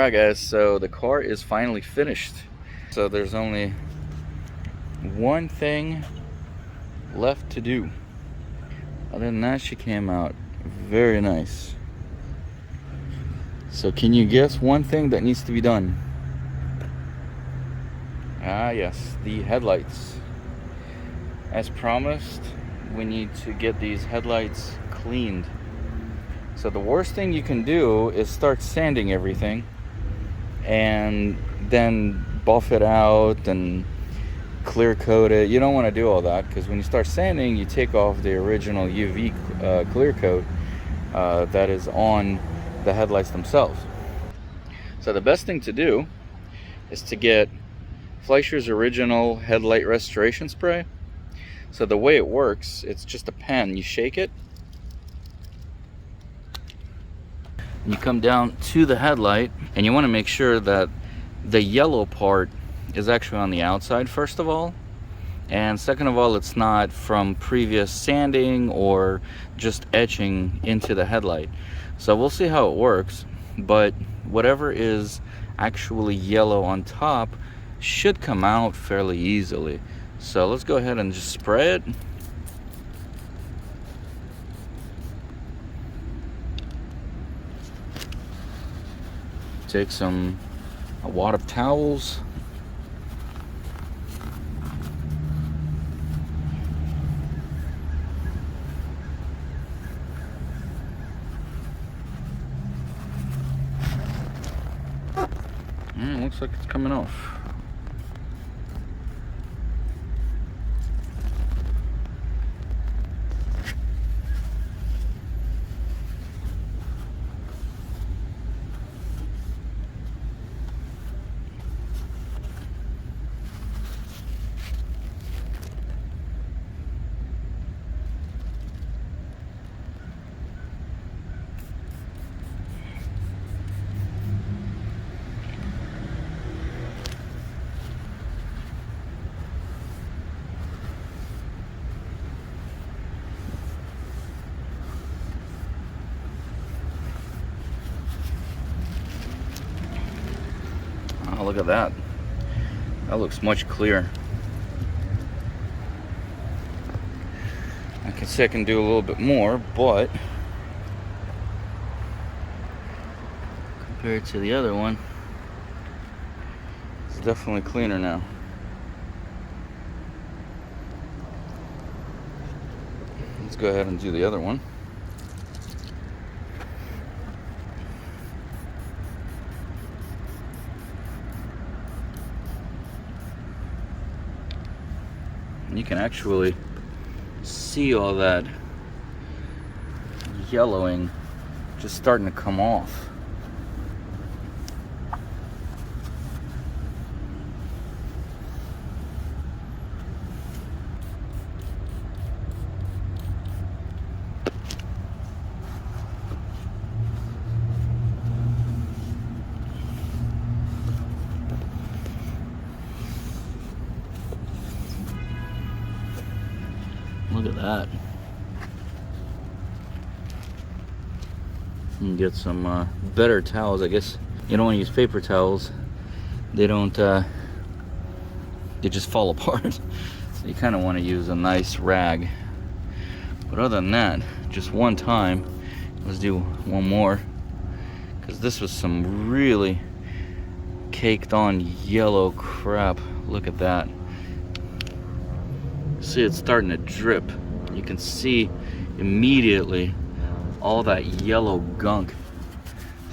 Alright guys, so the car is finally finished. So there's only one thing left to do. Other than that, she came out very nice. So can you guess one thing that needs to be done? Ah yes, the headlights. As promised, we need to get these headlights cleaned. So the worst thing you can do is start sanding everything and then buff it out and clear coat it. You don't want to do all that, because when you start sanding, you take off the original UV clear coat that is on the headlights themselves. So the best thing to do is to get Fleisher's original headlight restoration spray. So the way it works, it's just a pen. You shake it, you come down to the headlight, and you want to make sure that the yellow part is actually on the outside, first of all, and second of all, it's not from previous sanding or just etching into the headlight. So we'll see how it works, but whatever is actually yellow on top should come out fairly easily. So let's go ahead and just spray it. Take a wad of towels. Looks like it's coming off. Oh, look at that. That looks much clearer. I can see I can do a little bit more, but compared to the other one, it's definitely cleaner now. Let's go ahead and do the other one. You can actually see all that yellowing just starting to come off. Look at that. You can get some better towels. I guess you don't want to use paper towels. They don't, they just fall apart. So you kind of want to use a nice rag. But other than that, just one time. Let's do one more, because this was some really caked on yellow crap. Look at that. See, it's starting to drip. You can see immediately all that yellow gunk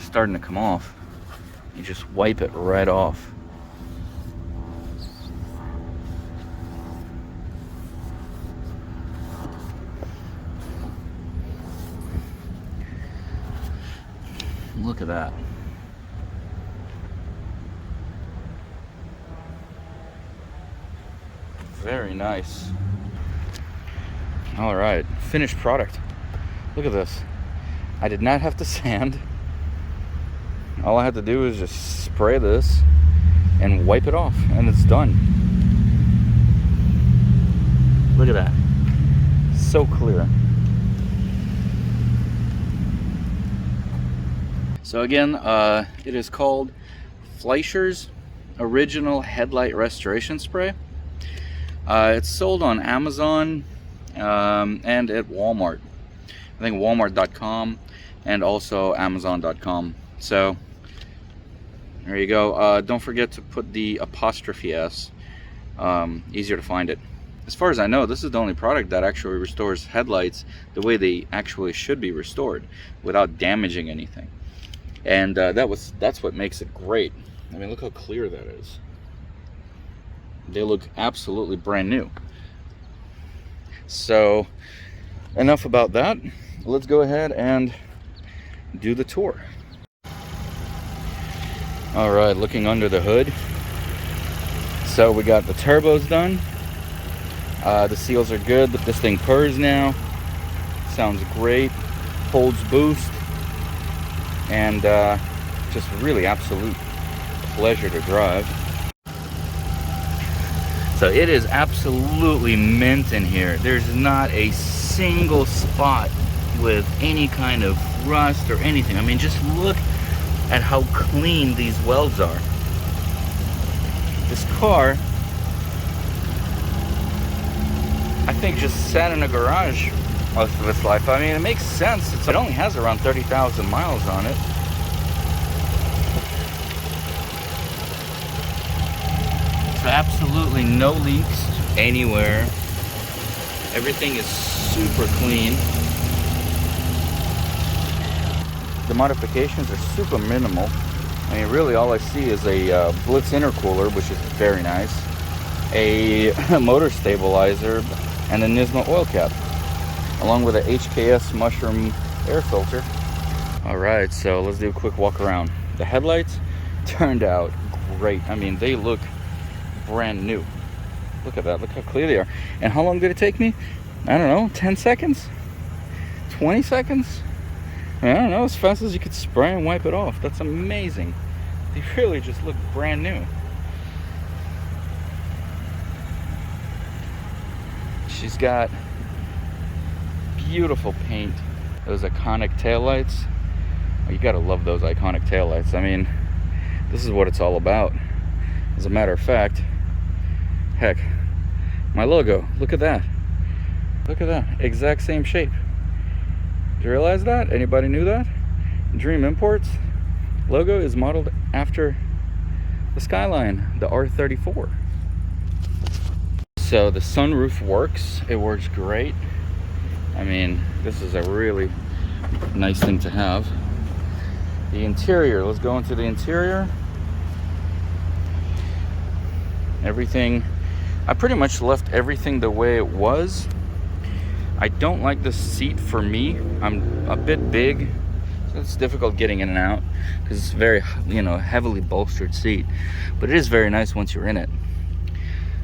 starting to come off. You just wipe it right off. Look at that. Very nice. All right, finished product. Look at this. I did not have to sand. All I had to do is just spray this and wipe it off, and it's done. Look at that. So clear. So again, it is called Fleisher's Original Headlight Restoration Spray. It's sold on Amazon and at Walmart. I think Walmart.com and also Amazon.com. So there you go. Don't forget to put the apostrophe S. Easier to find it. As far as I know, this is the only product that actually restores headlights the way they actually should be restored, without damaging anything. And that's what makes it great. I mean, look how clear that is. They look absolutely brand new. So enough about that. Let's go ahead and do the tour. All right, looking under the hood. So we got the turbos done. The seals are good. This thing purrs now. Sounds great. Holds boost. And just really absolute pleasure to drive. So it is absolutely mint in here. There's not a single spot with any kind of rust or anything. I mean, just look at how clean these welds are. This car, I think, just sat in a garage most of its life. I mean, it makes sense. It only has around 30,000 miles on it. So absolutely no leaks anywhere. Everything is super clean. The modifications are super minimal. I mean, really all I see is a Blitz intercooler, which is very nice, a motor stabilizer, and a Nismo oil cap, along with a HKS mushroom air filter. All right, so let's do a quick walk around. The headlights turned out great. I mean, they look brand new. Look at that. Look how clear they are. And how long did it take me? I don't know, 10 seconds? 20 seconds? I don't know, as fast as you could spray and wipe it off. That's amazing. They really just look brand new. She's got beautiful paint. Those iconic taillights. Oh, you gotta love those iconic taillights. I mean, this is what it's all about. As a matter of fact, heck, my logo, look at that. Look at that, exact same shape. Did you realize that? Anybody knew that? Dream Imports logo is modeled after the Skyline, the R34. So the sunroof works. It works great. I mean, this is a really nice thing to have. The interior, let's go into the interior. Everything, I pretty much left everything the way it was. I don't like this seat for me. I'm a bit big, so it's difficult getting in and out because it's very, heavily bolstered seat. But it is very nice once you're in it.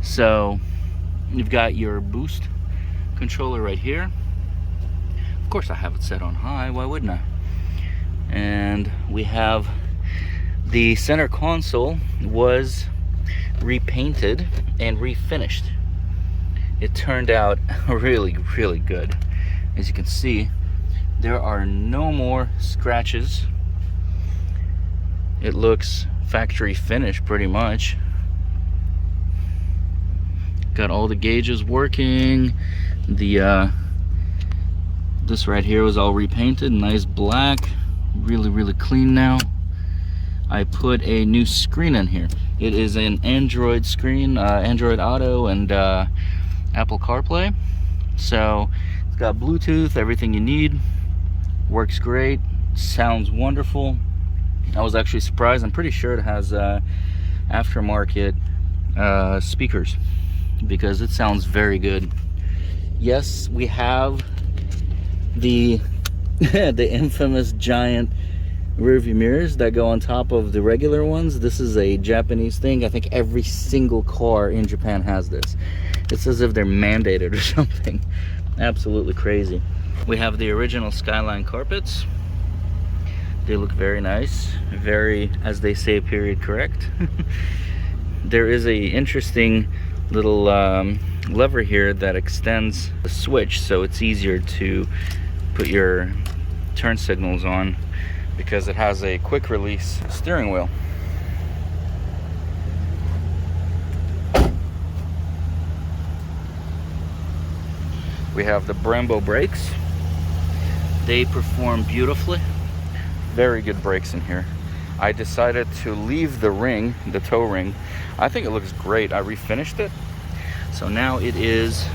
So you've got your boost controller right here. Of course, I have it set on high. Why wouldn't I? And we have the center console was repainted and refinished. It turned out really, really good. As you can see, there are no more scratches. It looks factory finished pretty much. Got all the gauges working. The this right here was all repainted, nice black, really, really clean now. I put a new screen in here. It is an Android screen, Android Auto and Apple CarPlay. So it's got Bluetooth, everything you need. Works great, sounds wonderful. I was actually surprised. I'm pretty sure it has aftermarket speakers because it sounds very good. Yes, we have the the infamous giant rearview mirrors that go on top of the regular ones. This is a Japanese thing. I think every single car in Japan has this. It's as if they're mandated or something. Absolutely crazy. We have the original Skyline carpets. They look very nice, very, as they say, period correct. There is a interesting little lever here that extends the switch, so it's easier to put your turn signals on, because it has a quick release steering wheel. We have the Brembo brakes. They perform beautifully. Very good brakes in here. I decided to leave the ring, the toe ring. I think it looks great. I refinished it. So now it is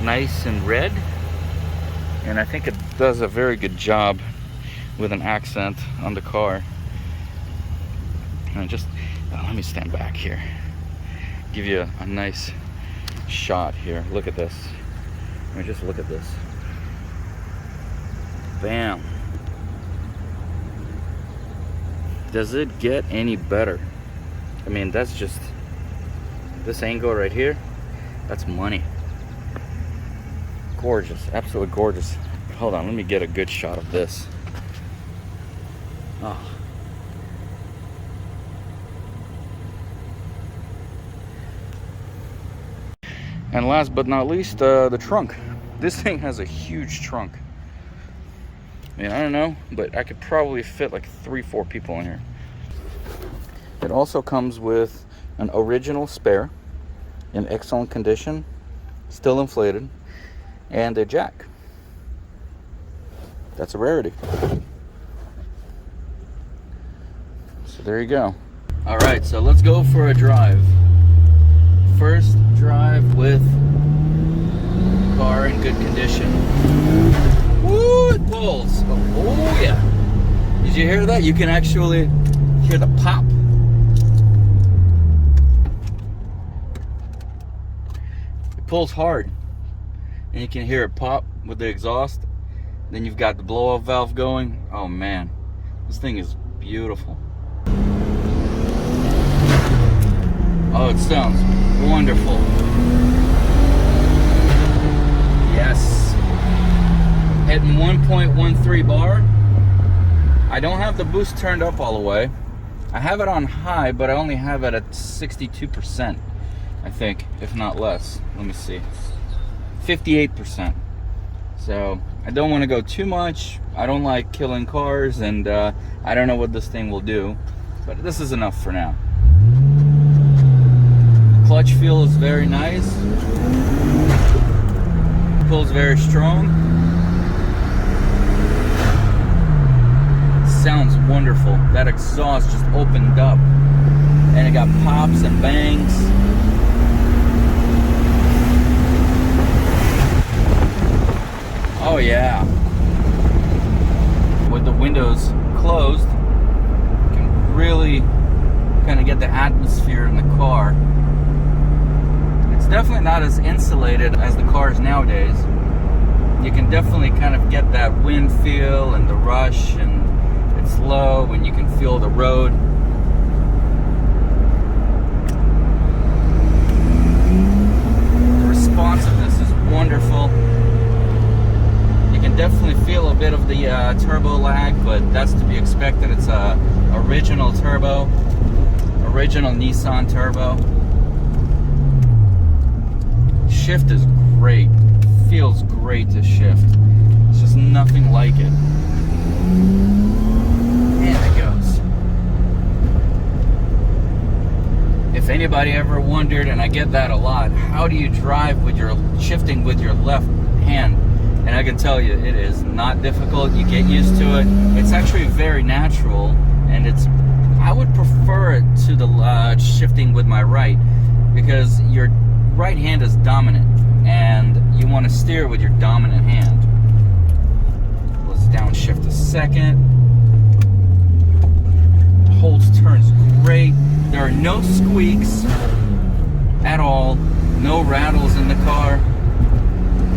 nice and red. And I think it does a very good job with an accent on the car. And let me stand back here. Give you a nice shot here. Look at this. I mean, just look at this. Bam. Does it get any better? I mean, that's just this angle right here. That's money. Gorgeous, absolutely gorgeous. Hold on, let me get a good shot of this. Oh. And last but not least, the trunk. This thing has a huge trunk. I mean, I don't know, but I could probably fit like 3-4 people in here. It also comes with an original spare in excellent condition, still inflated, and a jack. That's a rarity. So there you go. All right, so let's go for a drive. First drive with car in good condition. Woo, it pulls. Oh yeah. Did you hear that? You can actually hear the pop. It pulls hard. And you can hear it pop with the exhaust. Then you've got the blow-off valve going. Oh man, this thing is beautiful. Oh, it sounds wonderful. Yes. Hitting 1.13 bar. I don't have the boost turned up all the way. I have it on high, but I only have it at 62%, I think, if not less. Let me see. 58%. So I don't want to go too much. I don't like killing cars, and I don't know what this thing will do, but this is enough for now. Clutch feel is very nice. Pulls very strong. Sounds wonderful. That exhaust just opened up and it got pops and bangs. Oh yeah. With the windows closed, you can really kind of get the atmosphere in the car. It's definitely not as insulated as the cars nowadays. You can definitely kind of get that wind feel and the rush, and it's low and you can feel the road. The responsiveness is wonderful. You can definitely feel a bit of the turbo lag, but that's to be expected. It's a original turbo, original Nissan turbo. Shift is great. Feels great to shift. It's just nothing like it. And it goes. If anybody ever wondered, and I get that a lot, how do you drive with your shifting with your left hand? And I can tell you, it is not difficult. You get used to it. It's actually very natural, and I would prefer it to the shifting with my right, because your right hand is dominant, and you want to steer with your dominant hand. Let's downshift a second. Holds turns great. There are no squeaks at all, no rattles in the car.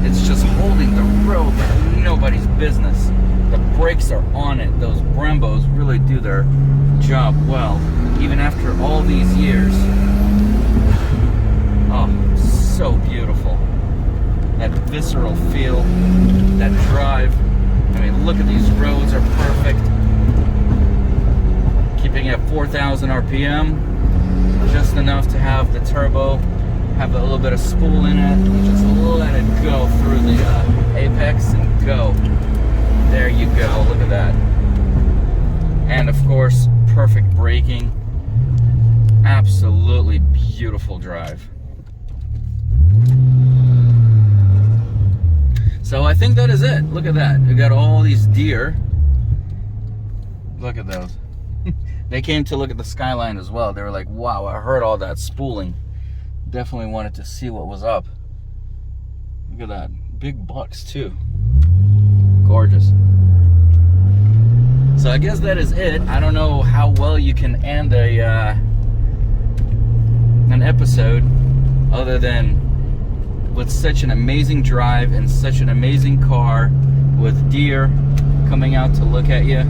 It's just holding the road like nobody's business. The brakes are on it. Those Brembos really do their job well, even after all these years. Oh, so beautiful. That visceral feel, that drive. I mean, look at these roads are perfect. Keeping it at 4,000 RPM, just enough to have the turbo have a little bit of spool in it. You just let it go through the apex and go. There you go. Look at that. And of course, perfect braking. Absolutely beautiful drive. So I think that is it. Look at that. We got all these deer. Look at those. They came to look at the Skyline as well. They were like, wow, I heard all that spooling. Definitely wanted to see what was up. Look at that. Big bucks too. Gorgeous. So I guess that is it. I don't know how well you can end an episode other than with such an amazing drive and such an amazing car with deer coming out to look at you.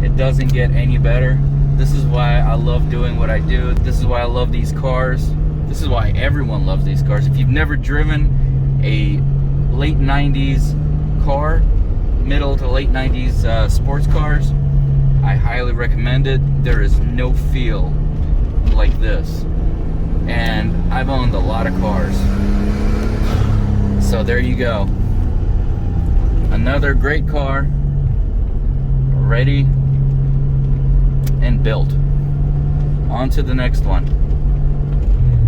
It doesn't get any better. This is why I love doing what I do. This is why I love these cars. This is why everyone loves these cars. If you've never driven a late 90s car, middle to late 90s sports cars, I highly recommend it. There is no feel like this. And I've owned a lot of cars. So there you go. Another great car, ready and built. On to the next one.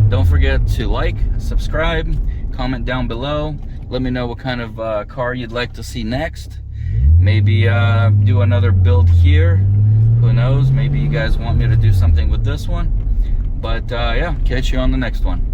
Don't forget to like, subscribe, comment down below. Let me know what kind of car you'd like to see next. Maybe do another build here. Who knows? Maybe you guys want me to do something with this one. But yeah, catch you on the next one.